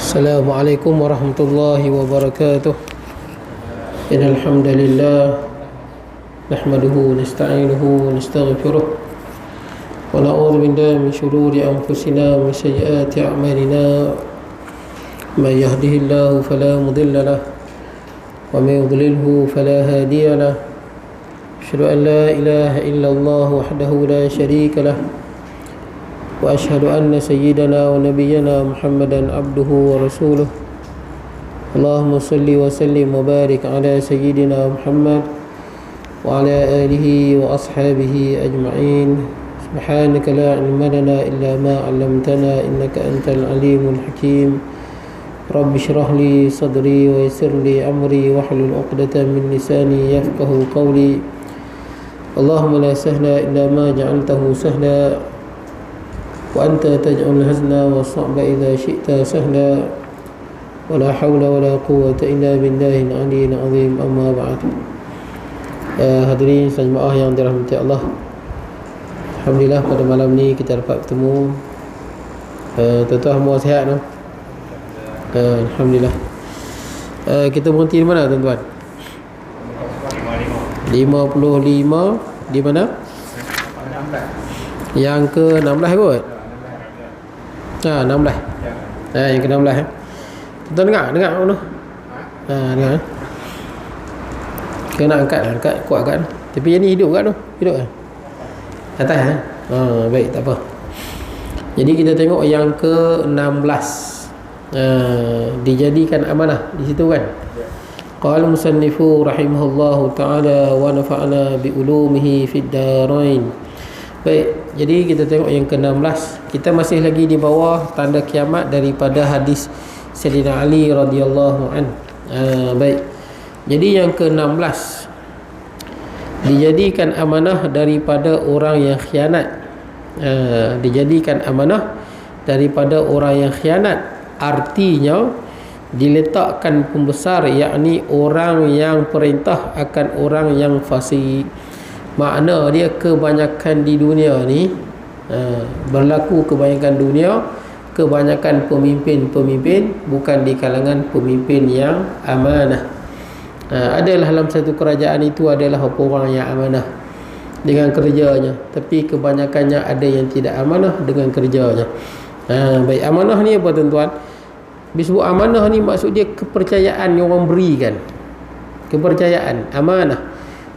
Assalamualaikum warahmatullahi wabarakatuh. Innal hamdalillah nahmaduhu nasta'inuhu wa nastaghfiruh wa na'udzu billahi min shururi anfusina wa min sayyiati a'malina. May yahdihillahu fala mudilla lahu wa may yudlilhu fala hadiya lahu. Asyhadu an la ilaha illallah wahdahu la syarika lahu wa asyhadu anna sayyidana wa nabiyyana Muhammadan abduhu wa rasuluh. Allahumma salli wa sallim wa barik ala sayyidina Muhammad wa ala alihi wa ashabihi ajma'in. Subhanaka la ilma lana illa ma 'allamtana innaka antal alimul hakim. Rabbi shrah li sadri wa yassir li amri wahlul 'uqdatam min lisani yafqahu qawli. Allahumma la sahla illa ma ja'altahu sahla wa anta taj'alul hazna wa sa'ba idza syi'ta sahla wa la hawla wa la quwwata illa billahil aliyyil azim. Amma ba'd. Hadirin jemaah yang dirahmati Allah, alhamdulillah pada malam ni kita dapat bertemu. Tuan-tuan semua sihat no? Alhamdulillah. Kita berhenti di mana tuan-tuan? 55 di mana? Yang ke-16 kot? 16. Yang ke-16 Tuan dengar mana? Dengar. Kena angkat kuat kan? Tapi yang ni hidup kat tu? Hidup kan? Atas baik, tak apa. Jadi kita tengok yang ke-16. Dijadikan amanah di situ kan? Qala musannifu rahimahullahu ta'ala wa nafa'ana bi ulumihi fid darain. Baik, jadi kita tengok yang ke-16. Kita masih lagi di bawah tanda kiamat daripada hadis Sayyidina Ali radhiyallahu an. Baik. Jadi yang ke-16, dijadikan amanah daripada orang yang khianat. Dijadikan amanah daripada orang yang khianat. Artinya diletakkan pembesar, yakni orang yang perintah akan orang yang fasik. Makna dia kebanyakan di dunia ni berlaku kebanyakan dunia, kebanyakan pemimpin-pemimpin bukan di kalangan pemimpin yang amanah. Adalah dalam satu kerajaan itu adalah orang yang amanah dengan kerjanya, tapi kebanyakannya ada yang tidak amanah dengan kerjanya. Baik, amanah ni apa tuan-tuan? Disebut amanah ni maksud dia kepercayaan yang orang berikan. Kepercayaan, amanah.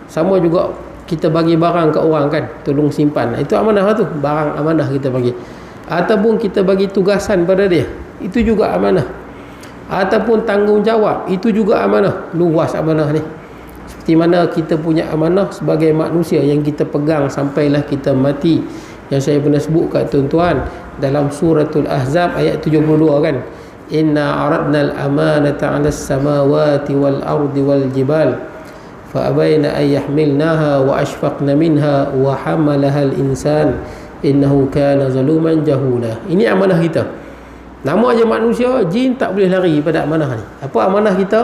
Sama juga kita bagi barang ke orang kan, tolong simpan, itu amanah tu, barang amanah kita bagi. Ataupun kita bagi tugasan pada dia, itu juga amanah. Ataupun tanggungjawab, itu juga amanah. Luas amanah ni. Seperti mana kita punya amanah sebagai manusia yang kita pegang sampailah kita mati, yang saya pernah sebut kat tuan-tuan dalam suratul Ahzab ayat 72 kan, inna aradnal amanata 'alas samawati wal ardi wal jibal fa'abayna an yahmilnaha wa ashfaqna minha wa hamalaha al-insan innahu kana zaluman jahula. Ini amanah kita. Nama aja manusia, jin tak boleh lari pada amanah ni. Apa amanah kita?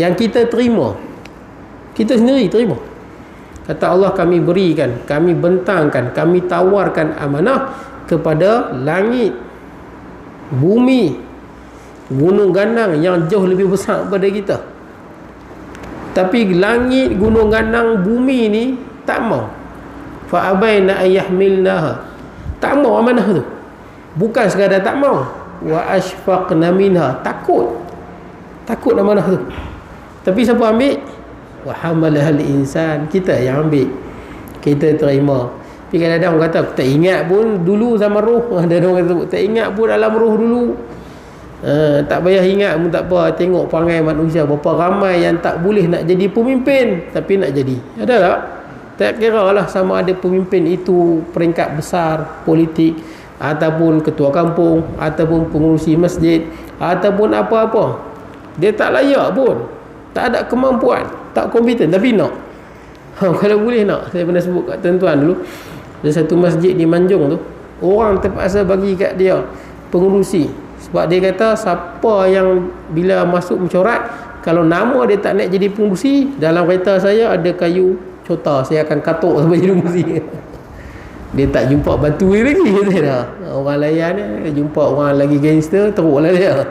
Yang kita terima. Kita sendiri terima. Kata Allah, kami berikan, kami bentangkan, kami tawarkan amanah kepada langit, bumi, gunung ganang yang jauh lebih besar daripada kita. Tapi langit, gunung ganang, bumi ni tak mau. Fa abaina ayyahmilnaha. Tak mau amanah tu. Bukan sekadar tak mau. Wa ashfaqna minha. Takut amanah tu. Tapi siapa ambil? Wa hamalahal insan. Kita yang ambil. Kita terima. Tapi kadang-kadang orang kata tak ingat pun dulu zaman roh. Ada orang kata tak ingat pun dalam roh dulu. Tak payah ingat pun tak apa. Tengok perangai manusia, berapa ramai yang tak boleh nak jadi pemimpin tapi nak jadi. Ada tak? Tak kira lah sama ada pemimpin itu peringkat besar politik, ataupun ketua kampung, ataupun pengurusi masjid, ataupun apa-apa. Dia tak layak pun, tak ada kemampuan, tak kompeten, tapi nak. Kalau boleh nak. Saya pernah sebut kat tuan-tuan dulu, ada satu masjid di Manjung tu, orang terpaksa bagi kat dia pengurusi. Sebab dia kata siapa yang bila masuk mencorat, kalau nama dia tak nak jadi pengurusi, dalam kereta saya ada kayu cota, saya akan katuk sampai jadi pengurusi. Dia tak jumpa batu lagi, kata dah. Orang layan ni jumpa orang lagi gangster, teruklah dia.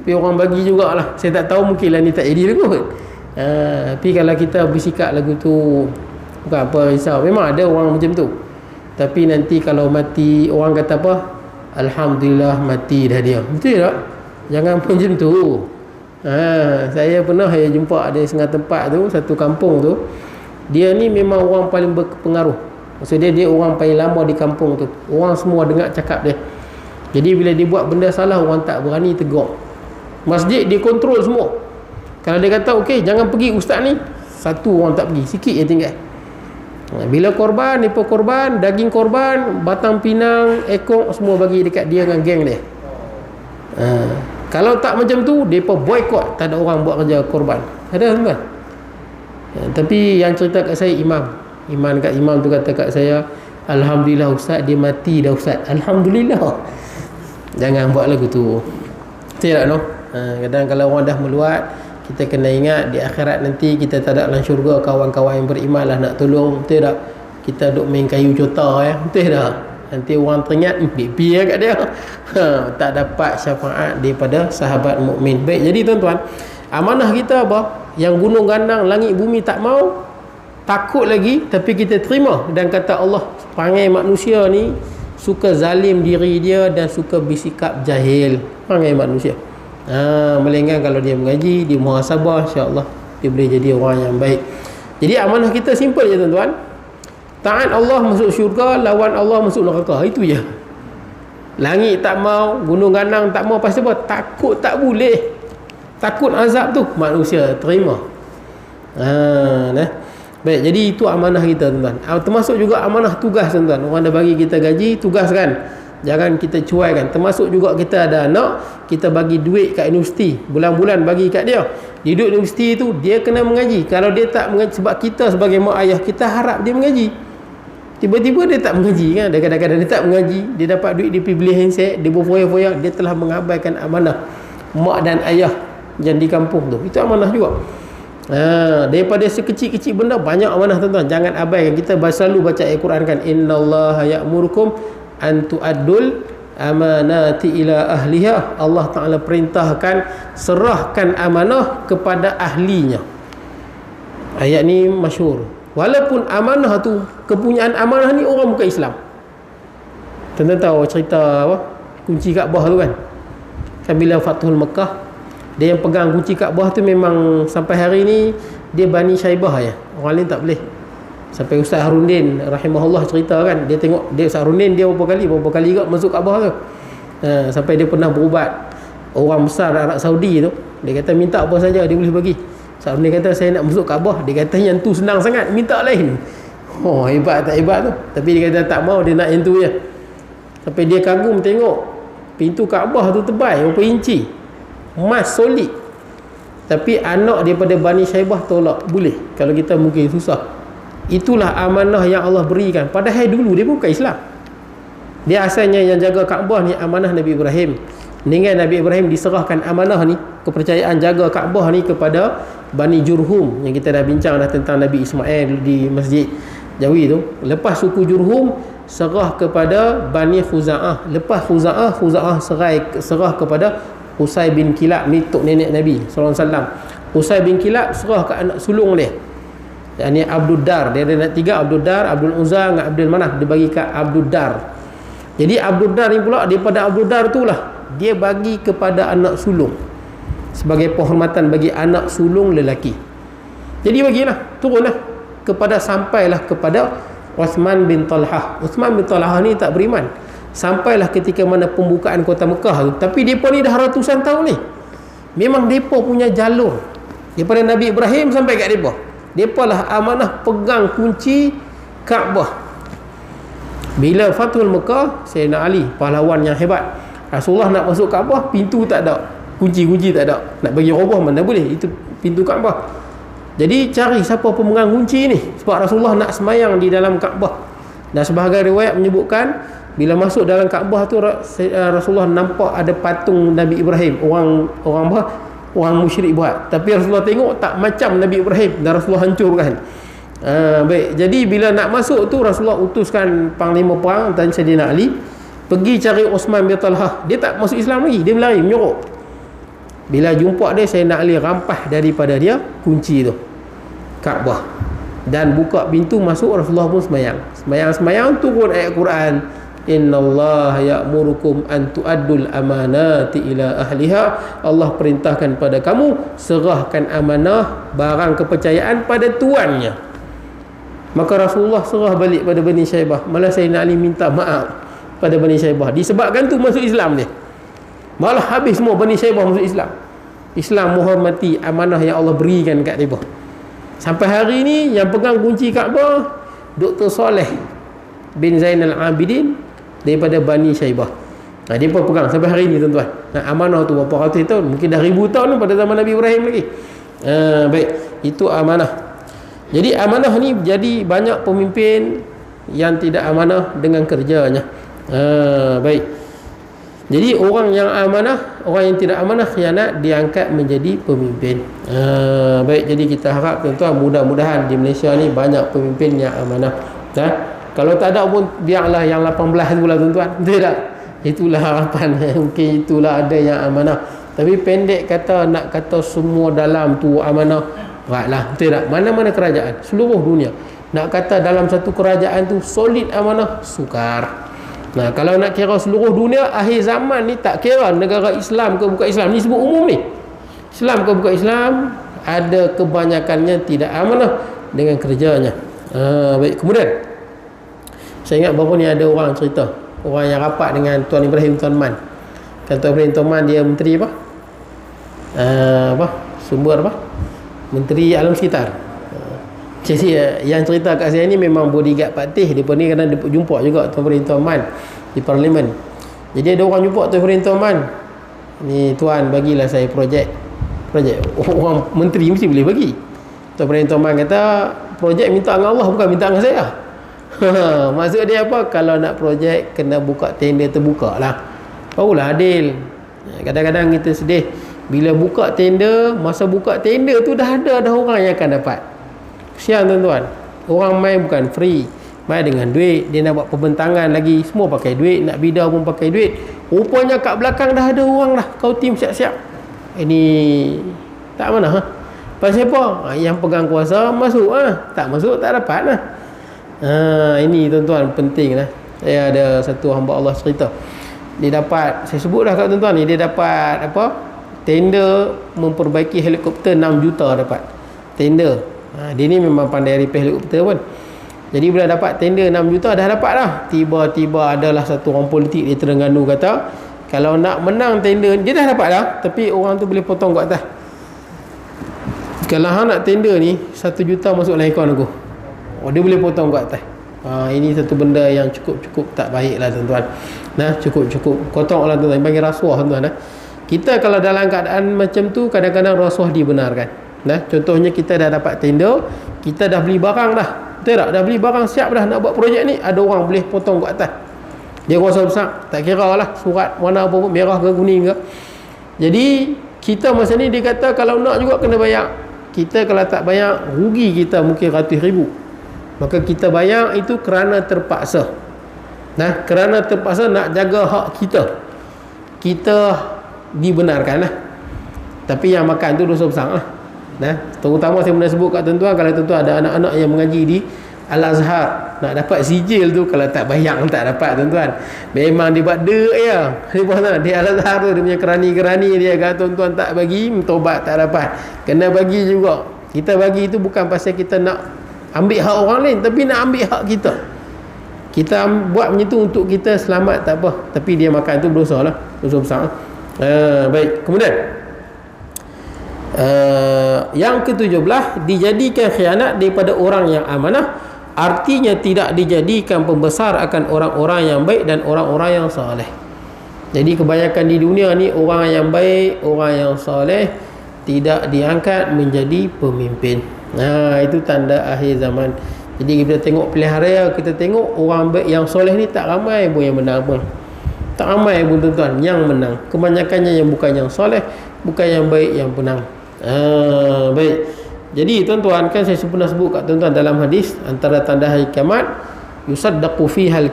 Tapi orang bagi jugalah. Saya tak tahu, mungkinlah ni tak jadi kot. Tapi kalau kita bersikap lagu tu, bukan apa risau. Memang ada orang macam tu. Tapi nanti kalau mati, orang kata apa? Alhamdulillah mati dah dia. Betul tak? Jangan pun macam tu. Saya pernah jumpa ada setengah tempat tu, satu kampung tu. Dia ni memang orang paling berpengaruh. Maksudnya dia orang paling lama di kampung tu. Orang semua dengar cakap dia. Jadi bila dia buat benda salah, orang tak berani tegur. Masjid dia kontrol semua. Kalau dia kata okey jangan pergi ustaz ni, satu orang tak pergi, sikit je tinggal. Bila korban, mereka korban, daging korban, batang pinang, ekor semua bagi dekat dia dengan geng dia. Kalau tak macam tu, mereka boycott, tak ada orang buat kerja korban. Ada tuan? Tapi yang cerita kat saya imam kat imam tu kata kat saya, alhamdulillah ustaz dia mati dah ustaz. Alhamdulillah. Jangan buat lagu tu. Betul tak no? Kadang kalau orang dah meluat, kita kena ingat di akhirat nanti kita tak ada dalam syurga kawan-kawan yang beriman lah nak tolong. Betul tak? Kita duk main kayu cota betul tak? Nanti orang teringat pipi kat dia. Tak dapat syafaat daripada sahabat mukmin. Baik, jadi tuan-tuan, amanah kita apa? Yang gunung gandang langit bumi tak mau, takut lagi, tapi kita terima. Dan kata Allah, perangai manusia ni suka zalim diri dia dan suka bersikap jahil. Perangai manusia. Melainkan kalau dia mengaji, dia muhasabah, insya-Allah dia boleh jadi orang yang baik. Jadi amanah kita simple je tuan-tuan. Taat Allah masuk syurga, lawan Allah masuk neraka. Itu je. Langit tak mau, gunung ganang tak mau, pasal apa? Takut tak boleh. Takut azab tu manusia terima. Baik, jadi itu amanah kita tuan-tuan. Termasuk juga amanah tugas tuan-tuan. Orang dah bagi kita gaji, tugas kan. Jangan kita cuaikan. Termasuk juga kita ada anak, kita bagi duit kat universiti, bulan-bulan bagi kat dia. Di duduk universiti tu dia kena mengaji. Kalau dia tak mengaji, sebab kita sebagai mak ayah kita harap dia mengaji, tiba-tiba dia tak mengaji kan. Dia kadang-kadang dia tak mengaji, dia dapat duit, dia pergi beli handset, dia berfoya-foya, dia telah mengabaikan amanah mak dan ayah yang di kampung tu. Itu amanah juga. Daripada sekecil-kecil benda banyak amanah tuan-tuan. Jangan abaikan. Kita selalu baca Al-Quran kan, innallaha ya'murukum an tu'addul amanati ila ahliha. Allah Ta'ala perintahkan serahkan amanah kepada ahlinya. Ayat ni masyhur. Walaupun amanah tu, kepunyaan amanah ni orang bukan Islam. Tuan-tuan tahu cerita apa? Kunci Kaabah tu kan? Kan bila Fathul Mekah, dia yang pegang kunci Kaabah tu memang sampai hari ni dia Bani Syaibah ya. Orang lain tak boleh. Sampai Ustaz Harundin rahimahullah cerita kan, dia tengok dia Ustaz Harundin dia berapa kali juga masuk Kaabah tu. Sampai dia pernah berubat orang besar Arab Saudi tu, dia kata minta apa saja dia boleh bagi. Ustaz Harundin kata saya nak masuk Kaabah, dia kata yang tu senang sangat, minta lain. Hebat tak hebat tu. Tapi dia kata tak mau, dia nak yang tu je. Sampai dia kagum tengok pintu Kaabah tu tebal berapa inci, emas solid. Tapi anak daripada Bani Syaibah tolak, boleh kalau kita mungkin susah. Itulah amanah yang Allah berikan. Padahal dulu dia bukan Islam. Dia asalnya yang jaga Kaabah ni amanah Nabi Ibrahim. Dengan Nabi Ibrahim diserahkan amanah ni, kepercayaan jaga Kaabah ni kepada Bani Jurhum, yang kita dah bincang dah tentang Nabi Ismail di Masjid Jawi tu. Lepas suku Jurhum serah kepada Bani Khuza'ah. Lepas Khuza'ah serah kepada Qusay bin Kilab, ni tok nenek Nabi sallallahu alaihi wasallam. Qusay bin Kilab serah ke anak sulung dia. Ini Abdul Dar. Dia ada anak tiga, Abdul Dar, Abdul Uzza dengan Abdul Manaf. Dia bagi kat Abdul Dar. Jadi Abdul Dar ni pula, daripada Abdul Dar tu lah dia bagi kepada anak sulung sebagai penghormatan bagi anak sulung lelaki. Jadi bagilah, turunlah kepada, sampailah kepada Uthman bin Talhah. Uthman bin Talhah ni tak beriman. Sampailah ketika mana pembukaan kota Mekah tu. Tapi mereka ni dah ratusan tahun ni. Memang mereka punya jalur daripada Nabi Ibrahim sampai kat mereka. Mereka lah amanah pegang kunci Kaabah. Bila Fathul Mekah, Sayyidina Ali pahlawan yang hebat, Rasulullah nak masuk Kaabah, pintu tak ada, kunci-kunci tak ada, nak bagi robah mana boleh, itu pintu Kaabah. Jadi cari siapa pemegang kunci ni, sebab Rasulullah nak semayang di dalam Kaabah. Dan sebahagian riwayat menyebutkan bila masuk dalam Kaabah tu Rasulullah nampak ada patung Nabi Ibrahim. Orang musyrik buat, tapi Rasulullah tengok tak macam Nabi Ibrahim, dan Rasulullah hancurkan. Baik, jadi bila nak masuk tu Rasulullah utuskan panglima perang dan Sayyidina Ali pergi cari Uthman bin Talhah. Dia tak masuk Islam lagi, dia berlari menyorok. Bila jumpa dia, Sayyidina Ali rampas daripada dia kunci tu Kaabah dan buka pintu masuk. Rasulullah pun semayang turun ayat Quran, innallaha ya'murukum an tu'addul amanati ila ahliha. Allah perintahkan pada kamu serahkan amanah barang kepercayaan pada tuannya. Maka Rasulullah serah balik pada Bani Syaibah. Malah Sayyidina Ali minta maaf pada Bani Syaibah, disebabkan tu masuk Islam dia. Malah habis semua Bani Syaibah masuk Islam. Islam menghormati amanah yang Allah berikan kat mereka. Sampai hari ni yang pegang kunci Kaabah Dr. Saleh bin Zainal Abidin daripada Bani Syaibah. Dia pun pegang sampai hari ni tuan-tuan. Amanah tu berapa ratus tahun, mungkin dah 1000 tahun pada zaman Nabi Ibrahim lagi. Baik, itu amanah. Jadi amanah ni jadi banyak pemimpin yang tidak amanah dengan kerjanya. Baik. Jadi orang yang amanah, orang yang tidak amanah, khianat, diangkat menjadi pemimpin. Baik, jadi kita harap tuan-tuan, mudah-mudahan di Malaysia ni banyak pemimpin yang amanah. Kalau tak ada pun biarlah yang 18 tu lah tuan-tuan. Betul tak? Itulah harapan. Mungkin itulah ada yang amanah. Tapi pendek kata, nak kata semua dalam tu amanah, beratlah. Betul tak? Mana-mana kerajaan seluruh dunia nak kata dalam satu kerajaan tu solid amanah, sukar. Kalau nak kira seluruh dunia akhir zaman ni, tak kira negara Islam ke bukan Islam, ni sebut umum ni, Islam ke bukan Islam, ada kebanyakannya tidak amanah dengan kerjanya. Baik, kemudian saya ingat baru ni ada orang cerita, orang yang rapat dengan Tuan Ibrahim Tuan Man. Kan Tuan Ibrahim Tuan Man dia menteri apa? Sumber apa? Menteri Alam Sekitar. Jadi yang cerita kat saya ni memang bodyguard Pak Teh. Dia pun ni kadang jumpa juga Tuan Ibrahim Tuan Man di Parlimen. Jadi ada orang jumpa Tuan Ibrahim Tuan Man, ni tuan bagilah saya projek. Orang menteri mesti boleh bagi. Tuan Ibrahim Tuan Man kata projek minta dengan Allah, bukan minta dengan saya. Maksud dia apa? Kalau nak projek kena buka tender terbuka lah, barulah adil. Kadang-kadang kita sedih bila buka tender, masa buka tender tu dah ada orang yang akan dapat. Kesian tuan-tuan, orang main bukan free, main dengan duit. Dia nak buat pembentangan lagi, semua pakai duit. Nak bidar pun pakai duit. Rupanya kat belakang dah ada orang dah. Kau tim siap-siap. Ini tak mana pasal apa? Yang pegang kuasa masuk tak masuk tak dapat lah. Ini tuan-tuan penting lah. Saya ada satu hamba Allah cerita, dia dapat, saya sebut dah kat tuan-tuan ni, dia dapat apa, tender memperbaiki helikopter 6 juta dapat tender. Dia ni memang pandai repair helikopter pun. Jadi bila dapat tender 6 juta dah dapat dah. Tiba-tiba adalah satu orang politik di Terengganu kata, kalau nak menang tender, dia dah dapat dah, tapi orang tu boleh potong kat atas. Kalau hang nak tender ni 1 juta masuk dalam akaun aku, dia boleh potong kat atas. Ini satu benda yang cukup tak baik lah tuan-tuan. Cukup potong lah tuan-tuan, panggil rasuah tuan-tuan. Kita kalau dalam keadaan macam tu, kadang-kadang rasuah dibenarkan. Contohnya kita dah dapat tender, kita dah beli barang dah, betul tak? Dah beli barang siap dah nak buat projek ni, ada orang boleh potong kat atas. Dia kuasa besar, tak kira lah surat warna apa pun, merah ke kuning ke. Jadi kita masa ni dia kata kalau nak juga kena bayar. Kita kalau tak bayar, rugi kita mungkin ratus ribu. Maka kita bayar itu kerana terpaksa. Kerana terpaksa nak jaga hak kita, kita dibenarkan lah. Tapi yang makan tu dosa besar lah. Terutama saya pernah sebut kat tuan-tuan, kalau tuan-tuan ada anak-anak yang mengaji di Al-Azhar, nak dapat sijil tu kalau tak bayar tak dapat tuan-tuan. Memang dia buat dek ya. Di Al-Azhar tu dia punya kerani-kerani dia, kalau tuan-tuan tak bagi, tobat tak dapat. Kena bagi juga. Kita bagi itu bukan pasal kita nak ambil hak orang lain, tapi nak ambil hak kita. Kita buat macam tu untuk kita selamat tak apa, tapi dia makan tu dosa lah, dosa besar. Baik, kemudian yang ke-17, dijadikan khianat daripada orang yang amanah, artinya tidak dijadikan pembesar akan orang-orang yang baik dan orang-orang yang soleh. Jadi kebanyakan di dunia ni orang yang baik, orang yang soleh tidak diangkat menjadi pemimpin. Itu tanda akhir zaman. Jadi kita tengok pilihan raya, kita tengok orang baik yang soleh ni tak ramai pun yang menang pun. Tak ramai pun tuan-tuan yang menang. Kebanyakannya yang bukan yang soleh, bukan yang baik yang menang. Baik. Jadi tuan-tuan, kan saya pernah sebut kat tuan-tuan dalam hadis, antara tanda hari kiamat, yusaddaqu fihal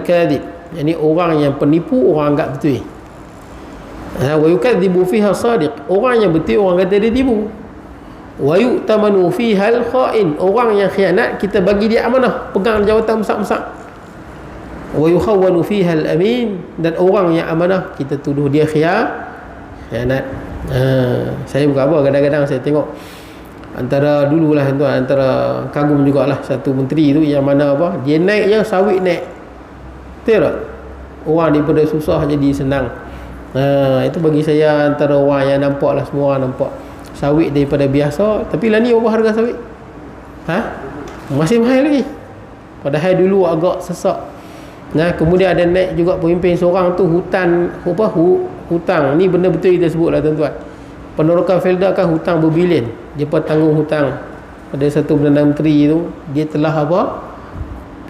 kadhib. Yani orang yang penipu, orang anggap betul. Wa yukadzibu fiha sadiq, orang yang betul orang kata dia tipu. Wa yu'tamanu fiha al-kha'in, orang yang khianat kita bagi dia amanah, pegang jawatan besar-besar. Wa yukhawwanu fiha al-amin, dan orang yang amanah kita tuduh dia khianat. Saya bukan apa, kadang-kadang saya tengok antara dululah tuan, antara kagum jugalah satu menteri tu yang mana apa, dia naik je sawit naik, betul tak? Orang daripada susah jadi senang. Itu bagi saya antara orang yang nampak lah, semua orang nampak sawit daripada biasa. Tapi lah ni apa harga sawit? Masih mahal lagi, padahal dulu agak sesak. Kemudian ada naik juga pemimpin seorang tu hutang. Ni benda betul kita sebut lah tuan-tuan. Penerokan Felda kan hutang berbilion, dia pun tanggung hutang pada satu Perdana Menteri tu. Dia telah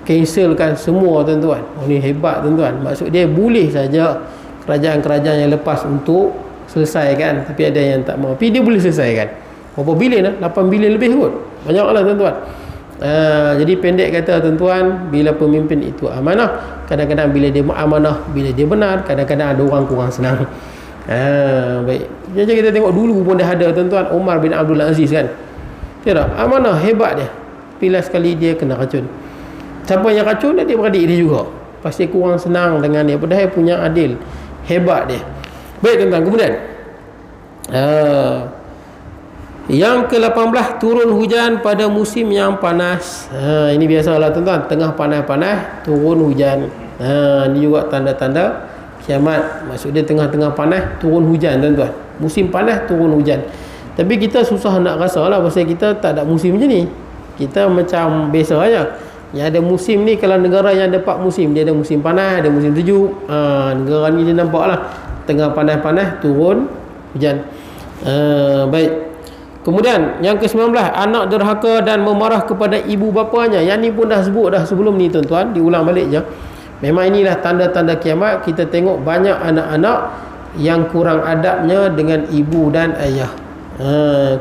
cancelkan semua tuan-tuan. Ni hebat tuan-tuan. Maksud dia boleh saja kerajaan-kerajaan yang lepas untuk selesaikan, tapi ada yang tak mau. Tapi dia boleh selesaikan. Berapa bilion lah? 8 bilion lebih kot. Banyak lah tuan-tuan. Jadi pendek kata tuan-tuan, bila pemimpin itu amanah, kadang-kadang bila dia amanah, bila dia benar, kadang-kadang ada orang kurang senang. Baik. Jadi kita tengok dulu pun dah ada tuan-tuan, Umar bin Abdul Aziz kan. Tidak, amanah hebat dia. Bila sekali dia kena racun. Siapa yang racun dia beradik dia juga. Pasti kurang senang dengan dia. Padahal punya adil. Hebat dia. Baik tuan-tuan, kemudian yang ke-18, turun hujan pada musim yang panas. Ini biasalah tuan-tuan, tengah panas-panas turun hujan. Ini juga tanda-tanda kiamat. Maksud dia tengah-tengah panas turun hujan tuan-tuan. Musim panas turun hujan. Tapi kita susah nak rasa lah, pasal kita tak ada musim macam ni. Kita macam biasa aja. Yang ada musim ni, kalau negara yang ada 4 musim, dia ada musim panas, ada musim sejuk. Negara ni dia nampak lah, tengah panas-panas turun hujan. Baik. Kemudian yang ke-19, anak derhaka dan memarah kepada ibu bapanya. Yang ni pun dah sebut dah sebelum ni tuan-tuan, diulang balik je. Memang inilah tanda-tanda kiamat. Kita tengok banyak anak-anak yang kurang adabnya dengan ibu dan ayah.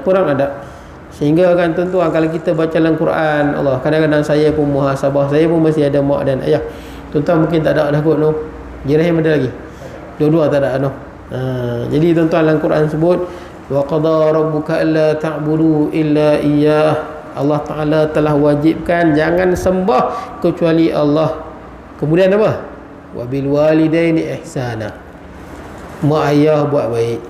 Kurang adab. Sehingga kan tuan-tuan, kalau kita baca dalam Quran, Allah, kadang-kadang saya pun muhasabah, saya pun masih ada mak dan ayah. Tuan-tuan mungkin tak ada dah kot, no. Jirahim ada lagi. Dua-dua tak ada, no. Jadi tuan-tuan, dalam Quran sebut, wa qada rabbuka alla ta'budu illa iyyah. Allah Ta'ala telah wajibkan jangan sembah kecuali Allah. Kemudian apa? Wa bil walidaini ihsana. Mak ayah buat baik.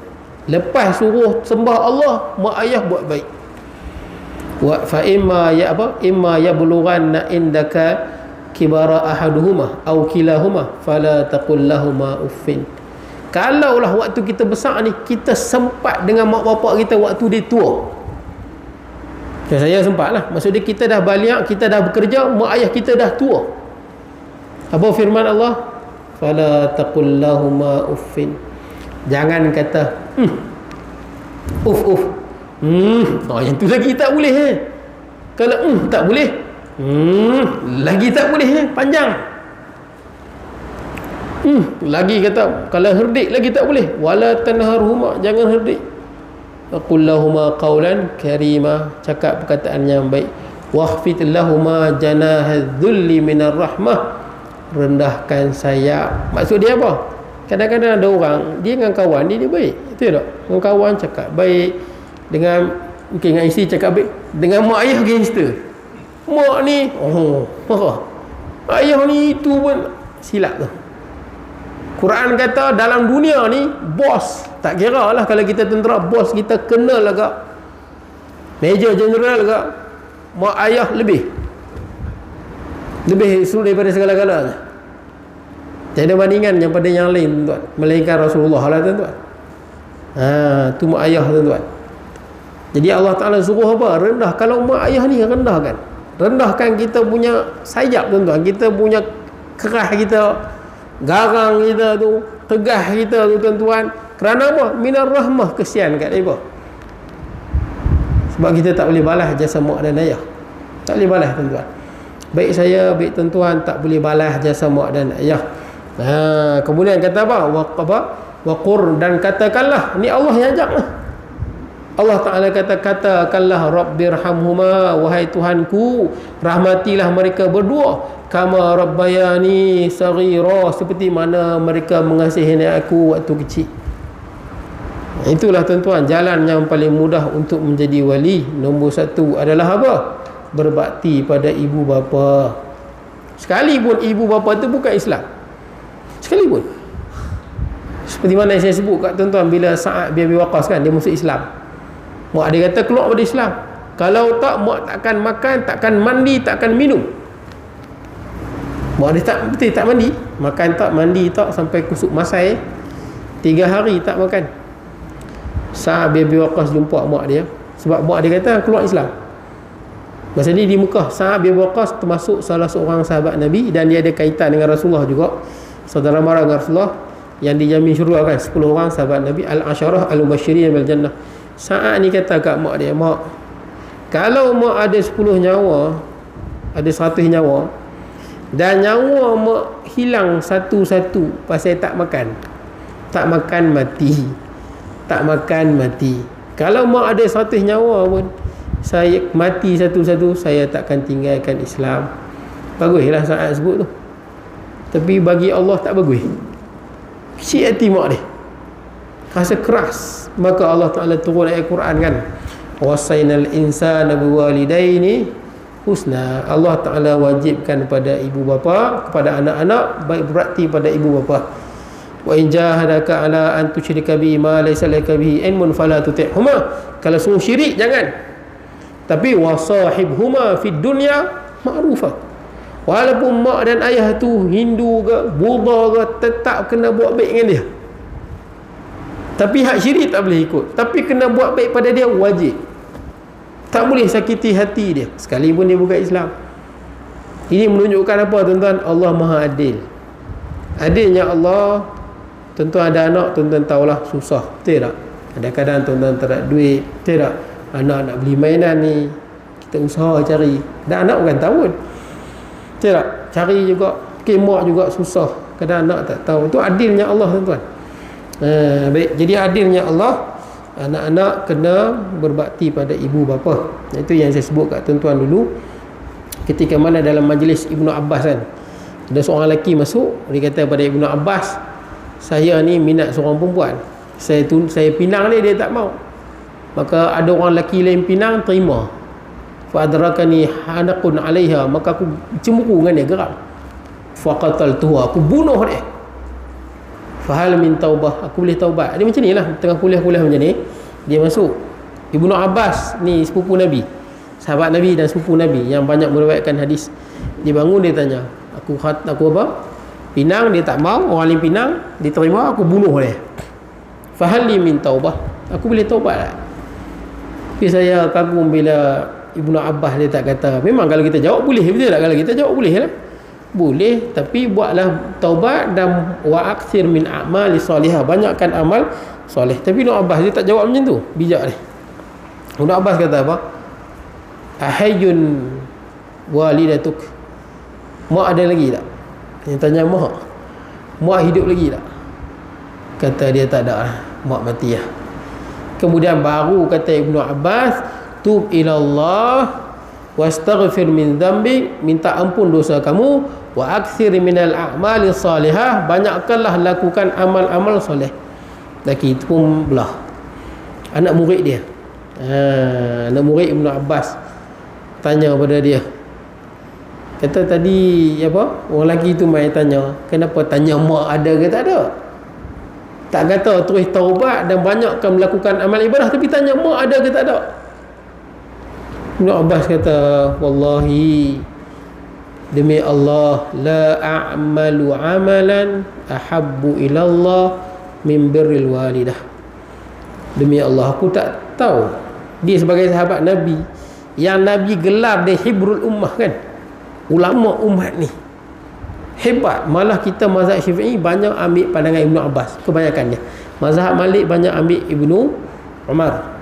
Lepas suruh sembah Allah, mak ayah buat baik. Wa fa imma yablughanna indaka kibara ahaduhuma aw kilahuma fala taqul lahumu uffin. Kalaulah waktu kita besar ni kita sempat dengan mak bapak kita waktu dia tua. Saya sempat lah. Maksud dia kita dah balik, kita dah bekerja, mak ayah kita dah tua. Apa firman Allah? Fala taqul lahumu uffin. Jangan kata uff. Yang tu lagi tak boleh. Kalau tak boleh, lagi tak boleh. Panjang. Lagi kata kalau herdik lagi tak boleh. Wala tanharhuma, jangan herdik. Qul lahuma qawlan karima, cakap perkataan yang baik. Wakhfid lahuma janahadh-dhulli minar rahmah, rendahkan sayap. Maksud dia apa? Kadang-kadang ada orang dia dengan kawan dia baik, betul tak? Dengan kawan cakap baik, dengan mungkin dengan isteri cakap baik, dengan mak ayah gangster. Mak ni ayah ni itu pun silap tu. Quran kata dalam dunia ni bos, tak kira lah kalau kita tentera, bos kita kenal agak Major General agak, mak ayah lebih daripada segala-galanya. Tiada bandingan yang pada yang lain tuan, melainkan Rasulullah lah tuan-tuan. Tu mak ayah tuan-tuan. Jadi Allah Ta'ala suruh apa? Rendah. Kalau mak ayah ni rendahkan kita punya sayap tuan-tuan, kita punya kerah kita, garang kita tu, tegah kita tu tuan-tuan. Kerana apa? Minar rahmah, kesian kat mereka. Sebab kita tak boleh balas jasa mak dan ayah. Tak boleh balas tuan-tuan. Baik saya, baik tuan-tuan, tak boleh balas jasa mak dan ayah. Kemudian kata apa? Waqur, dan katakanlah, ni Allah yang ajak lah. Allah Ta'ala katakanlah Rabbirhamhuma, wahai Tuhanku, rahmatilah mereka berdua, kama rabbayani saghira, seperti mana mereka mengasihani aku waktu kecil. Itulah tuan-tuan, jalan yang paling mudah untuk menjadi wali. Nombor satu adalah apa? Berbakti pada ibu bapa. Sekalipun ibu bapa tu bukan Islam, sekalipun. Seperti mana yang saya sebut kat tuan-tuan, bila Sa'ad bin Abi Waqqas kan, dia masuk Islam, mak dia kata keluar dari Islam. Kalau tak, mak takkan makan, takkan mandi, takkan minum. Mak dia tak, betul tak mandi, makan tak, mandi tak, sampai kusuk masai 3 hari tak makan. Sa'ad bin Abi Waqqas jumpa mak dia, sebab mak dia kata keluar Islam. Masa ni di Mekah, Sa'ad bin Abi Waqqas termasuk salah seorang sahabat Nabi, dan dia ada kaitan dengan Rasulullah juga, saudara mara dengan Rasulullah, yang dijamin syurga kan, 10 orang sahabat Nabi, al-asyarah al-mubasyirin bil jannah. Sa'ad ni kata kat mak dia, mak, kalau mak ada 10 nyawa, ada 100 nyawa, dan nyawa mak hilang satu-satu pasal tak makan, tak makan mati, tak makan mati. Kalau mak ada 100 nyawa pun, saya mati satu-satu, saya takkan tinggalkan Islam. Baguslah Sa'ad sebut tu. Tapi bagi Allah tak bagus. Kecil hati mak dia, rasa keras. Maka Allah Ta'ala turun ayat Quran kan, wasainal insana biwalidaini husna. Allah Ta'ala wajibkan pada ibu bapa, kepada anak-anak, baik berbakti pada ibu bapa. Wa in jahadaka ala an tusyrika bi ma laysa laka bihi ilmun fala tuti'huma. Kalau suruh syirik jangan. Tapi wasahibhuma fid dunya ma'rufa. Walaupun mak dan ayah tu Hindu ke, Buddha ke, tetap kena buat baik dengan dia. Tapi hak syirik tak boleh ikut, tapi kena buat baik pada dia, wajib. Tak boleh sakiti hati dia, sekalipun dia bukan Islam. Ini menunjukkan apa tuan-tuan? Allah Maha Adil. Adilnya Allah. Tuan-tuan ada anak, tuan-tuan tahulah susah, betul tak? Kadang-kadang tuan-tuan tak ada duit, betul tak? Anak nak beli mainan ni, kita usaha cari, dan anak bukan tahun, betul tak? Cari juga, kemak juga susah, kadang anak tak tahu. Itu adilnya Allah tuan-tuan. Baik, jadi adilnya Allah, anak-anak kena berbakti pada ibu bapa. Itu yang saya sebut kat tuan-tuan dulu, ketika mana dalam majlis Ibnu Abbas kan, ada seorang lelaki masuk, dia kata pada Ibnu Abbas, saya ni minat seorang perempuan, saya pinang dia tak mau. Maka ada orang lelaki lain pinang, terima. Fa adrakani hanaqun alaiha, maka aku cemburu dengan dia, geram. Fa qataltuhu, aku bunuh dia. Fa hal min taubah, aku boleh taubat. Dia macam nilah, tengah kuliah-kuliah macam ni, dia masuk. Ibnu Abbas ni sepupu Nabi, sahabat Nabi dan sepupu Nabi yang banyak meriwayatkan hadis. Dia bangun, dia tanya, aku apa? Pinang, dia tak mau, orang lain pinang, dia terima, aku bunuh dia. Fa hal min taubah, aku boleh taubat tak? Tapi saya kagum bila Ibnu Abbas dia tak kata, memang kalau kita jawab boleh, betul tak? Kalau kita jawab boleh lah, boleh, tapi buatlah taubat dan wa aktsir min a'mali salihah, banyakkan amal soleh. Tapi Ibnu Abbas dia tak jawab macam tu, bijak dia. Ibnu Abbas kata apa? Ahayyun walidatuk, mak ada lagi tak? Dia tanya mak hidup lagi tak? Kata dia tak ada lah, mak mati lah. Kemudian baru kata Ibnu Abbas, tub ilallah wastaghfir min dhanbi, minta ampun dosa kamu, wa aktsir minal a'mali salihah, banyakkanlah lakukan amal-amal soleh. Laki itu pun belah, anak murid dia, anak murid Ibnu Abbas tanya pada dia, kata tadi apa, orang lelaki tu mai tanya, kenapa tanya mak ada ke tak ada? Tak kata terus taubat dan banyakkan melakukan amal ibadah, tapi tanya mak ada ke tak ada. Ibnu Abbas kata, wallahi, demi Allah, la a'malu amalan ahabbu ilallah min birril walidah. Demi Allah, aku tak tahu. Dia sebagai sahabat Nabi, yang Nabi gelar dia hibrul ummah kan, ulama umat ni hebat. Malah kita mazhab Syafi'i banyak ambil pandangan Ibnu Abbas, kebanyakannya. Mazhab Malik banyak ambil Ibnu Umar.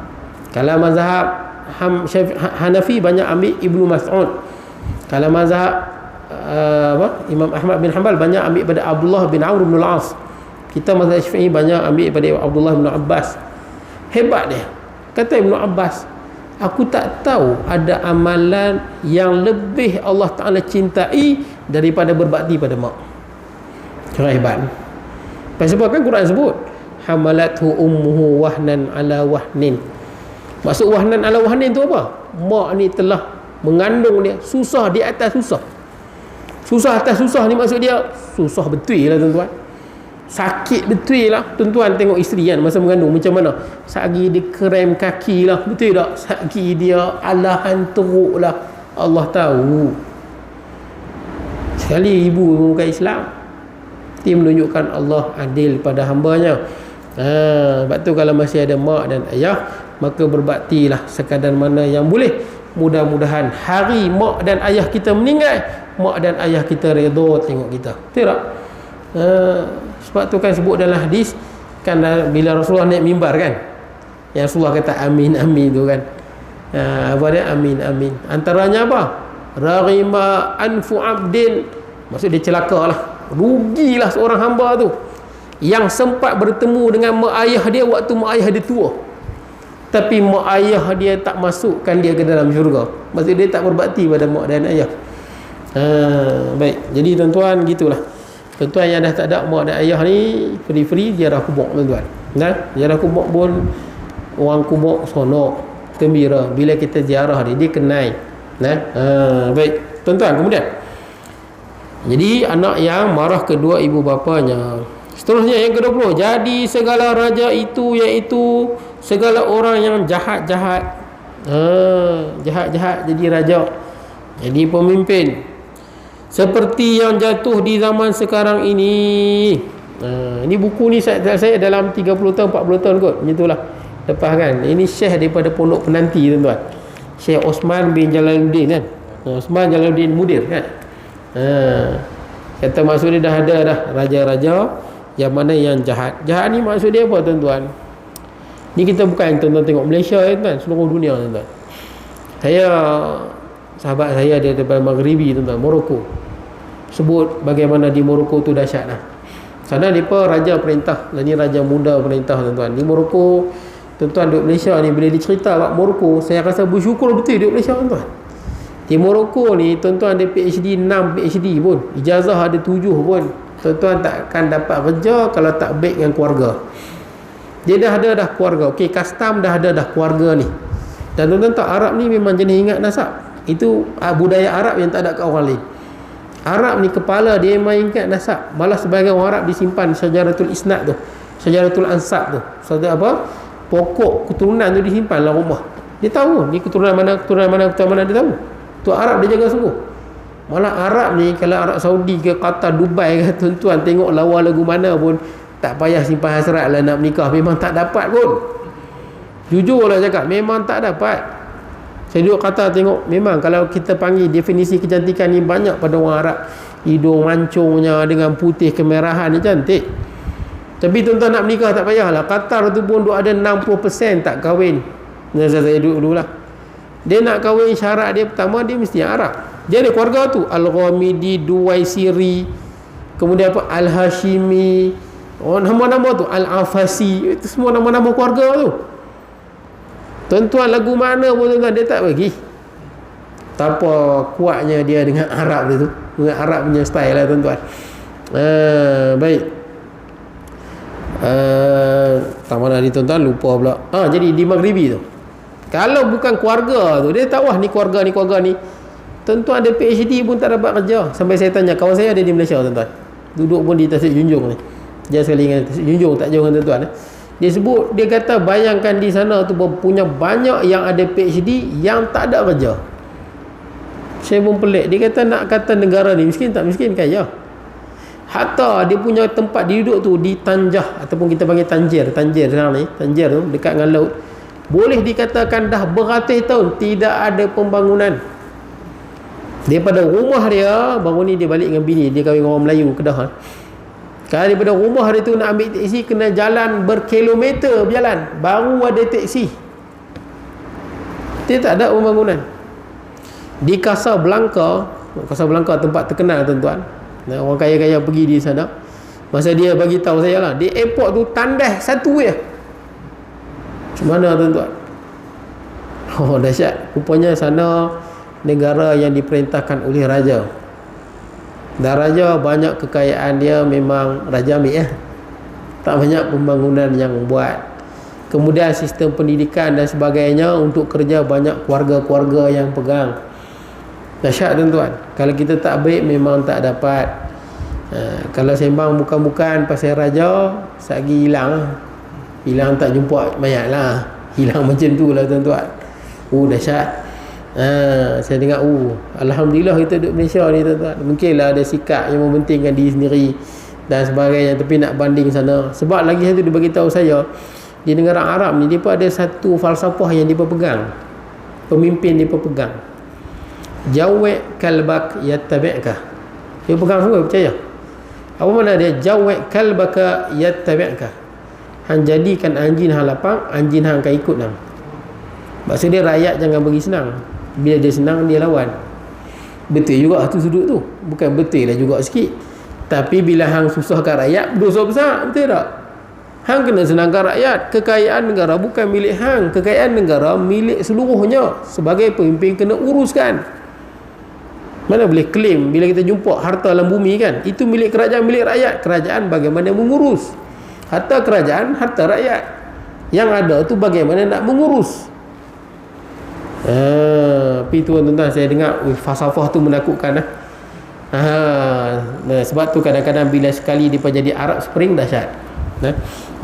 Kalau mazhab Hanafi banyak ambil Ibnu Mas'ud. Kalau mazhab Imam Ahmad bin Hanbal banyak ambil pada Abdullah bin Amr bin Al-As. Kita mazhab Syafi'i banyak ambil pada Abdullah bin Abbas. Hebat dia. Kata Ibnu Abbas, aku tak tahu ada amalan yang lebih Allah Ta'ala cintai daripada berbakti pada mak. Kira hebat. Sebab kan Quran sebut, hamalathu ummuhu wahnan ala wahnin. Maksud wahnan ala wahnin tu apa? Mak ni telah mengandung dia susah di atas susah. Susah atas susah ni maksud dia susah betul lah tuan-tuan. Sakit betul lah tuan-tuan. Tengok isteri kan masa mengandung macam mana, sagi dia krem kaki lah, betul tak? Sagi dia alahan teruk lah, Allah tahu. Sekali ibu bukan Islam, dia menunjukkan Allah adil pada hambanya. Sebab tu kalau masih ada mak dan ayah, maka berbaktilah sekadar mana yang boleh. Mudah-mudahan hari mak dan ayah kita meninggal, mak dan ayah kita redha tengok kita, betul tak? Sebab tu kan sebut dalam hadis kan, bila Rasulullah naik mimbar kan, yang Rasulullah kata amin amin tu kan, apa dia amin amin, antaranya apa? Raghima anfu abdin, maksud dia celaka lah, rugilah seorang hamba tu yang sempat bertemu dengan mak ayah dia waktu mak ayah dia tua, tapi mak ayah dia tak masukkan dia ke dalam syurga. Maksud dia tak berbakti pada mak dan ayah. Baik, jadi tuan-tuan gitulah. Tuan-tuan yang dah tak ada mak dan ayah ni, free-free ziarah kubur tuan-tuan. Ziarah kubur pun orang kubur sonok, gembira bila kita ziarah dia kenal. Baik, tuan-tuan, kemudian jadi anak yang marah kedua ibu bapanya. Seterusnya yang ke-20, jadi segala raja itu, iaitu segala orang yang jahat-jahat, jahat-jahat jadi raja, jadi pemimpin, seperti yang jatuh di zaman sekarang ini. Ini buku ni saya dalam 30 tahun 40 tahun kot, macam itulah lepas kan. Ini syekh daripada Pondok Penanti tuan-tuan, Syekh Osman bin Jalaluddin kan, Osman Jalaluddin Mudir kan. Kata maksud dia dah ada dah raja-raja yang mana yang jahat. Jahat ni maksud dia apa tuan-tuan? Ni kita bukan tuan-tuan tengok Malaysia tuan, seluruh dunia tuan-tuan. Sahabat saya dia daripada Maghribi tuan-tuan, Morocco, sebut bagaimana di Morocco tu dahsyat lah. Sana mereka raja perintah, dan ni raja muda perintah tuan-tuan. Di Morocco tuan-tuan duduk Malaysia ni, bila dicerita buat Morocco, saya rasa bersyukur betul duduk Malaysia tuan-tuan. Di Morocco ni tuan-tuan ada PhD 6 PhD pun, ijazah ada 7 pun, tuan-tuan takkan dapat kerja kalau tak baik dengan keluarga. Dia dah ada dah keluarga, okey, custom dah ada dah keluarga ni. Dan tuan-tuan tahu Arab ni memang jenis ingat nasab. Itu budaya Arab yang tak ada kat orang lain. Arab ni kepala dia main ingat nasab. Malah sebagai orang Arab disimpan syajaratul isnad tu, syajaratul ansab tu, pokok keturunan tu disimpan dalam rumah. Dia tahu ni keturunan mana dia tahu. Tu Arab dia jaga sungguh. Malah Arab ni, kalau Arab Saudi ke Qatar, Dubai ke tuan-tuan, tengok lawa lagu mana pun tak payah simpan hasrat lah nak menikah, memang tak dapat pun. Jujur lah cakap, memang tak dapat. Saya duduk Qatar tengok, memang kalau kita panggil definisi kecantikan ni, banyak pada orang Arab hidung mancungnya dengan putih kemerahan ni cantik. Tapi tuan-tuan nak menikah tak payahlah. Qatar tu pun ada 60% tak kahwin. Saya duduk dulu lah. Dia nak kahwin, syarat dia pertama dia mesti yang Arab. Dia ada keluarga tu, Al-Ghamidi, Duwaisiri, kemudian Al-Hashimi, nama-nama tu, Al-Afasi, itu semua nama-nama keluarga tu. Tuan-tuan lagu mana pun tuan-tuan dia tak bagi. Tak apa kuatnya dia dengan Arab dia tu, dengan Arab punya style lah tuan-tuan. Baik. Tak mana ni tuan-tuan, lupa pula. Jadi di Maghribi tu, kalau bukan keluarga tu, dia tahu ni keluarga ni, tuan-tuan ada PhD pun tak dapat kerja. Sampai saya tanya, kawan saya ada di Malaysia tuan-tuan, duduk pun di Tasik Junjung ni, dia sekali dengan Tasik Junjung, tak jauh dengan tuan-tuan. Dia sebut, dia kata bayangkan di sana tu punya banyak yang ada PhD yang tak ada kerja. Saya pun pelik. Dia kata nak kata negara ni miskin tak miskin, kaya. Hatta dia punya tempat dia duduk tu di Tanjah, ataupun kita panggil Tanjir sekarang ni, Tanjir tu dekat dengan laut, boleh dikatakan dah beratus tahun tidak ada pembangunan. Daripada rumah dia, bangun ni dia balik dengan bini, dia kahwin orang Melayu Kedah. Kalau daripada rumah dia tu nak ambil teksi, kena jalan berkilometer berjalan, baru ada teksi. Dia tak ada pembangunan. Di Casablanca tempat terkenal tuan-tuan, orang kaya-kaya pergi di sana. Masa dia bagi tahu saya lah, di airport tu tandas satu je. Macam mana tuan-tuan? Dahsyat. Rupanya sana negara yang diperintahkan oleh raja. Dan raja banyak kekayaan dia memang raja ambil tak banyak pembangunan yang buat. Kemudian sistem pendidikan dan sebagainya, untuk kerja banyak keluarga-keluarga yang pegang. Dahsyat tuan-tuan. Kalau kita tak baik memang tak dapat. Kalau sembang bukan-bukan pasal raja, sagi hilang. Hilang tak jumpa mayat lah. Hilang macam tu lah tuan-tuan. Dahsyat. Saya dengar, alhamdulillah kita duduk Malaysia ni tuan-tuan. Mungkinlah ada sikap yang mementingkan diri sendiri dan sebagainya, tapi nak banding sana. Sebab lagi satu dia bagi tahu saya, di negara Arab ni dia pun ada satu falsafah yang dia pegang. Pemimpin dia pegang. Jawek kalbak yattabi'ka. Dia pegang semua, percaya. Apa mana dia? Jawek kalbaka yattabi'ka. Hang jadikan anjing hang lapang, anjing hang akan ikut nang. Maksud dia rakyat jangan bagi senang. Bila dia senang dia lawan. Betul juga tu sudut tu. Bukan betul lah juga sikit. Tapi bila hang susahkan rakyat, dosa besar, betul tak? Hang kena senangkan rakyat. Kekayaan negara bukan milik hang. Kekayaan negara milik seluruhnya. Sebagai pemimpin kena uruskan. Mana boleh claim bila kita jumpa harta dalam bumi kan? Itu milik kerajaan, milik rakyat. Kerajaan bagaimana mengurus. Harta kerajaan, harta rakyat. Yang ada tu bagaimana nak mengurus. Tapi tuan-tuan, saya dengar falsafah tu menakutkan lah. Sebab tu kadang-kadang bila sekali dia jadi Arab Spring, dahsyat.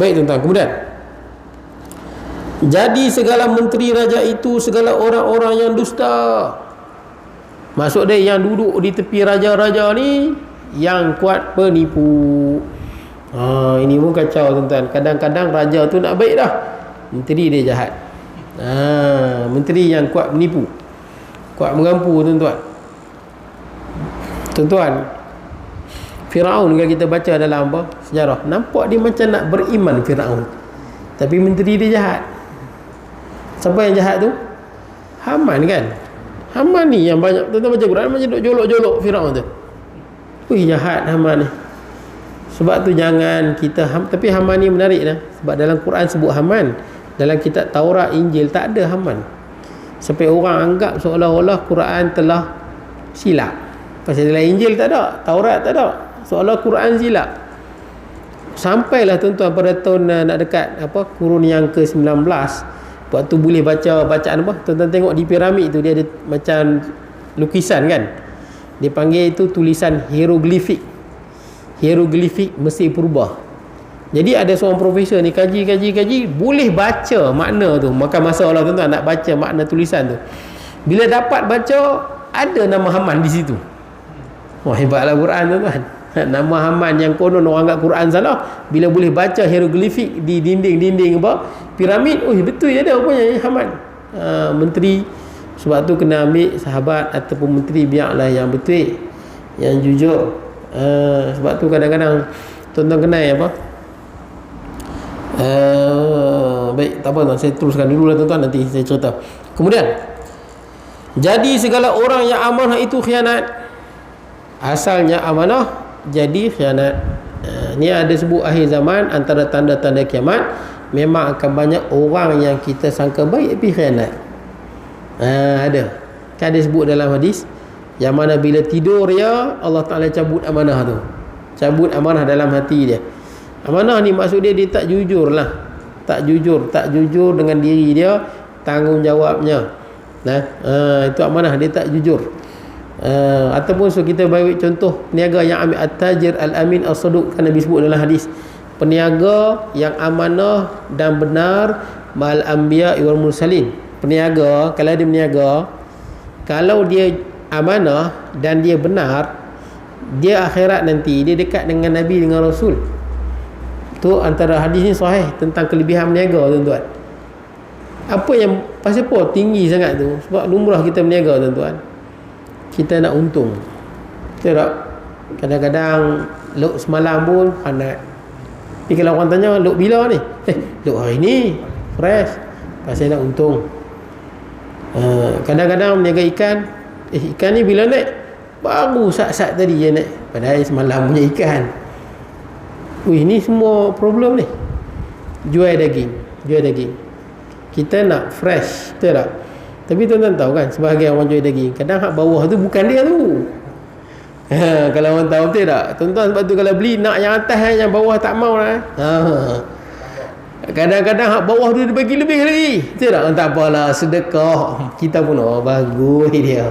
Baik tuan-tuan, kemudian jadi segala menteri raja itu segala orang-orang yang dusta. Maksud dia yang duduk di tepi raja-raja ni yang kuat penipu. Ini pun kacau tuan-tuan. Kadang-kadang raja tu nak baik dah, menteri dia jahat. Menteri yang kuat menipu, kuat mengampu tuan-tuan. Tuan-tuan, Firaun kalau kita baca dalam sejarah, nampak dia macam nak beriman Firaun, tapi menteri dia jahat. Siapa yang jahat tu? Haman kan. Haman ni yang banyak tuan-tuan baca Quran macam duk jolok-jolok Firaun tu. Jahat Haman ni. Sebab tu jangan kita tapi Haman ni menarik lah. Sebab dalam Quran sebut Haman, dalam kitab Taurat, Injil tak ada Haman. Sampai orang anggap seolah-olah Quran telah silap. Pasal dalam Injil tak ada, Taurat tak ada, seolah Quran silap. Sampailah tuan-tuan pada tahun nak dekat kurun yang ke-19, waktu boleh baca bacaan tuan-tuan tengok di piramid tu dia ada macam lukisan kan. Dia panggil itu tulisan hieroglifik. Hieroglifik Mesir Purba. Jadi ada seorang profesor ni kaji boleh baca makna tu. Maka masalah tuan-tuan nak baca makna tulisan tu. Bila dapat baca, ada nama Haman di situ. Hebatlah Quran tuan-tuan. Nama Haman yang konon orang anggap Quran salah, bila boleh baca hieroglifik di dinding-dinding piramid, betul je ada rupanya Haman. Menteri. Sebab tu kena ambil sahabat ataupun menteri biarlah yang betul, yang jujur. Sebab tu kadang-kadang tuan-tuan kenal baik, tak apa tuan, saya teruskan dulu lah tuan-tuan, nanti saya cerita. Kemudian, jadi segala orang yang amanah itu khianat. Asalnya amanah jadi khianat. Ni ada sebut akhir zaman, antara tanda-tanda kiamat, memang akan banyak orang yang kita sangka baik tapi khianat. Ada. Kan dia sebut dalam hadis, yang mana bila tidur ya, Allah Ta'ala cabut amanah tu. Cabut amanah dalam hati dia. Amanah ni maksud dia tak jujur lah. Tak jujur dengan diri dia, tanggungjawabnya. Itu amanah, dia tak jujur. Ataupun kita bagi contoh peniaga yang ambil at-tajir al-amin as-saduq, kan Nabi sebut dalam hadis, peniaga yang amanah dan benar mal anbiya wal mursalin. Peniaga, kalau dia berniaga, kalau dia amanah dan dia benar, dia akhirat nanti dia dekat dengan Nabi, dengan Rasul. Tu antara hadis ni sahih tentang kelebihan berniaga tuan-tuan. Apa yang pasal apa tinggi sangat tu? Sebab lumrah kita berniaga tuan-tuan, kita nak untung. Betul tak? Kadang-kadang lok semalam pun panat. Tapi kalau orang tanya lok bila ni? Lok hari ni fresh. Pasal nak untung. Kadang-kadang berniaga ikan, ikan ni bila naik? Baru sat-sat tadi je naik, padahal semalam punya ikan. Ni semua problem ni. Jual daging. Kita nak fresh, betul tak? Tapi tuan-tuan tahu kan, sebahagian orang jual daging, kadang hak bawah tu bukan dia tu. Kalau orang tahu betul tak tuan-tuan, sebab tu kalau beli nak yang atas, yang bawah tak mau lah. Kadang-kadang hak bawah tu dia bagi lebih lagi, betul tak? Tak apalah, sedekah. Kita pun bagus dia.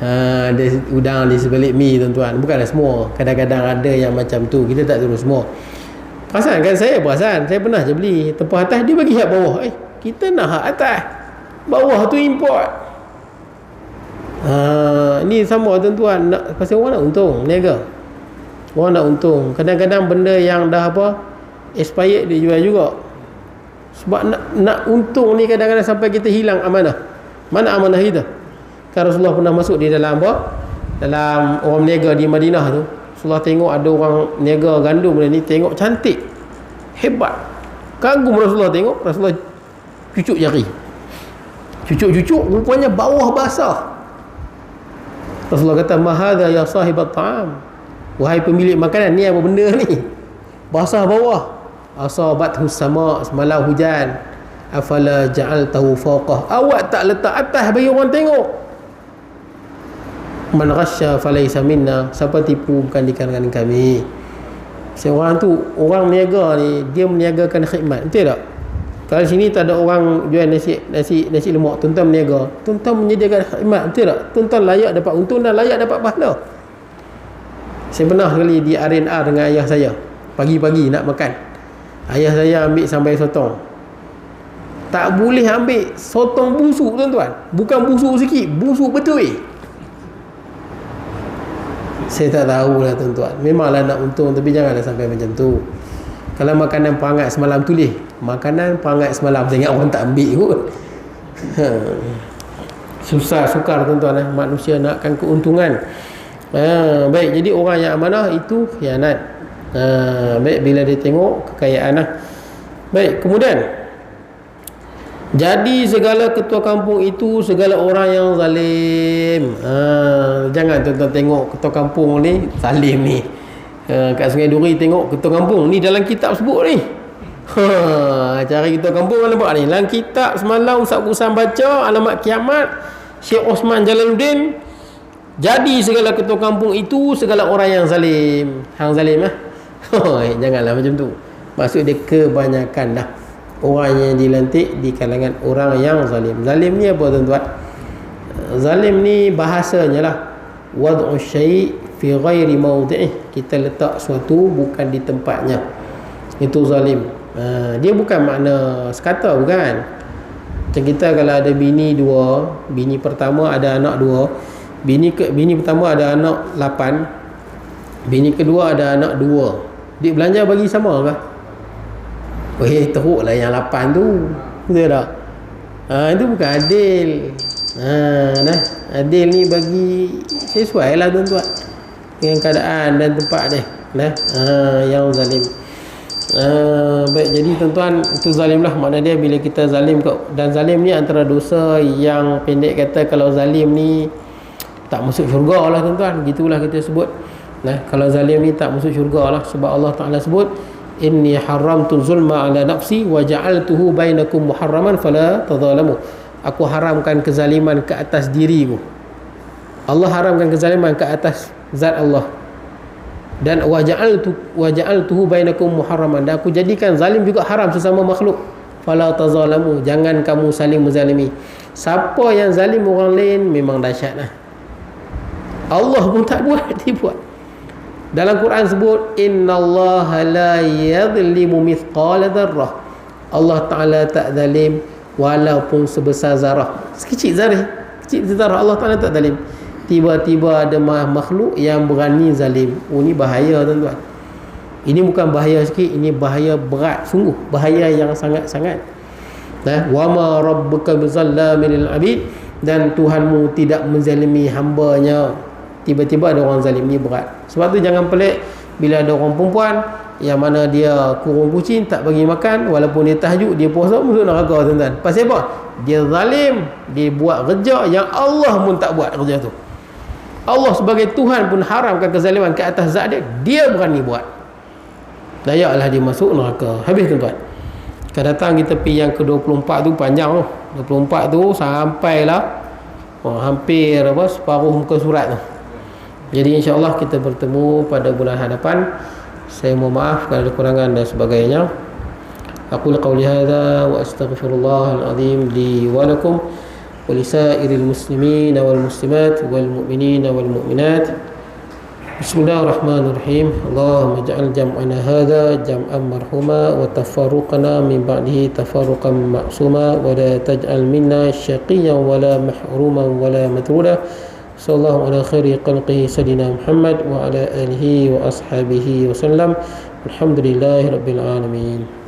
Ada udang di sebalik mi tuan-tuan. Bukanlah semua, kadang-kadang ada yang macam tu. Kita tak tahu semua. Perasan kan, saya perasan, saya pernah je beli tempah atas, dia bagi hak bawah. Kita nak hak atas, bawah tu import. Ni sama tuan-tuan, pasal orang nak untung, niaga. Orang nak untung. Kadang-kadang benda yang dah expired dia jual juga. Sebab nak untung ni kadang-kadang sampai kita hilang amanah. Mana amanah kita? Kan Rasulullah pernah masuk di dalam dalam orang niaga di Madinah tu. Rasulullah tengok ada orang niaga gandum ni, tengok cantik, hebat, kagum. Rasulullah tengok, Rasulullah cucuk jari, cucuk rupanya bawah basah. Rasulullah kata, mahadha ya sahibat ta'am, wahai pemilik makanan, ni apa benda ni? Basah bawah. Asabathu sama, semalam hujan. Afala ja'altahu fawqah, awak tak letak atas bagi orang tengok. Man ghasya falaysa minna, siapa tipu bukan di kalangan kami. Seorang tu, orang niaga ni, dia meniagakan khidmat, betul tak? Kalau sini tak ada orang jual nasi lemak, tuan-tuan meniaga, tuan-tuan menyediakan khidmat, betul tak? Tuan-tuan layak dapat untung dan layak dapat pahala. Saya pernah sekali di R&R dengan ayah saya, pagi-pagi nak makan. Ayah saya ambil sambal sotong, tak boleh ambil sotong busuk tuan-tuan. Bukan busuk sikit, busuk betul. Saya tak tahulah tuan-tuan. Memanglah nak untung, tapi janganlah sampai macam tu. Kalau makanan perangat semalam, tulis makanan perangat semalam, saya ingat orang tak ambil kot. Susah sukar tuan-tuan, manusia nakkan keuntungan. Baik, jadi orang yang amanah itu khianat. Baik, bila dia tengok kekayaan lah. Baik, kemudian jadi segala ketua kampung itu segala orang yang zalim. Jangan tuan-tuan tengok ketua kampung ni zalim ni. Kat Sungai Duri tengok ketua kampung ni dalam kitab sebut ni. Cari ketua kampung nampak ni. Dalam kitab semalam Ustaz Busan baca alamat kiamat, Syekh Osman Jalaluddin. Jadi segala ketua kampung itu segala orang yang zalim. Hang zalim lah. Janganlah macam tu. Maksud dia kebanyakan dah orang yang dilantik di kalangan orang yang zalim. Zalim ni apa tuan-tuan? Zalim ni bahasanya lah wad'u syai' fi ghairi mawdi'ih, kita letak sesuatu bukan di tempatnya, itu zalim. Dia bukan makna sekata, bukan. Macam kita kalau ada bini dua, bini pertama ada anak dua, bini pertama ada anak 8, bini kedua ada anak 2, dia belanja bagi sama ke? Teruklah yang 8 tu, betul tak? Itu bukan adil. Adil ni bagi sesuai lah tuan-tuan dengan keadaan dan tempat dia. Yang zalim. Baik, jadi tuan-tuan, itu zalim lah. Makna dia bila kita zalim dan zalim ni antara dosa yang pendek kata, kalau zalim ni tak masuk syurga lah tuan-tuan. Gitulah kita sebut. Kalau zalim ni tak masuk syurga lah. Sebab Allah Ta'ala sebut, inni haramtu zulma ala nafsi wa ja'altuhu bainakum muharraman fala tadzalamu. Aku haramkan kezaliman ke atas diriku. Allah haramkan kezaliman ke atas zat Allah. Dan wa ja'altuhu bainakum muharraman, dan aku jadikan zalim juga haram sesama makhluk. Fala tadzalamu, jangan kamu saling menzalimi. Siapa yang zalim orang lain memang dahsyatlah. Allah pun tak buat, dia buat. Dalam Quran sebut, innallaha la yadhlimu mithqala dzarrah. Allah Ta'ala tak zalim walaupun sebesar zarah. Sekecil zarah, kecil zarah, Allah Ta'ala tak zalim. Tiba-tiba ada makhluk yang berani zalim. Ini bahaya tuan-tuan. Ini bukan bahaya sikit, ini bahaya berat, sungguh bahaya yang sangat-sangat. Wa ma rabbuka bizallamin lil abid, dan Tuhanmu tidak menzalimi hamba-Nya. Tiba-tiba ada orang zalim, ni berat. Sebab tu jangan pelik bila ada orang perempuan yang mana dia kurung kucing, tak bagi makan, walaupun dia tahajud, dia puasa, masuk neraka tuan-tuan. Pasal apa? Dia zalim, dia buat kerja yang Allah pun tak buat kerja tu. Allah sebagai Tuhan pun haramkan kezaliman ke atas zat dia, dia berani buat. Layaklah dia masuk neraka. Habis tuan-tuan. Akan datang kita pergi yang ke-24 tu, panjang tu. 24 tu sampailah hampir separuh muka surat tu. Jadi insya-Allah kita bertemu pada bulan hadapan. Saya mohon maaf kalau ada kekurangan dan sebagainya. Aqulu qawli hadza wa astaghfirullahal azim li wa lakum wa lisairil muslimin wal muslimat wal mu'minin wal mu'minat. Bismillahirrahmanirrahim. Allahumma ij'al jam'ana hadza jam'an marhuma wa tafarruqana min ba'dihi tafarruqan ma'suma wa la taj'al minna syaqiyyan wa la mahruman wa la matruda. Sallallahu ala khairi khalqihi sayyidina Muhammad wa ala alihi wa ashabihi wa sallam. Alhamdulillahi rabbil alamin.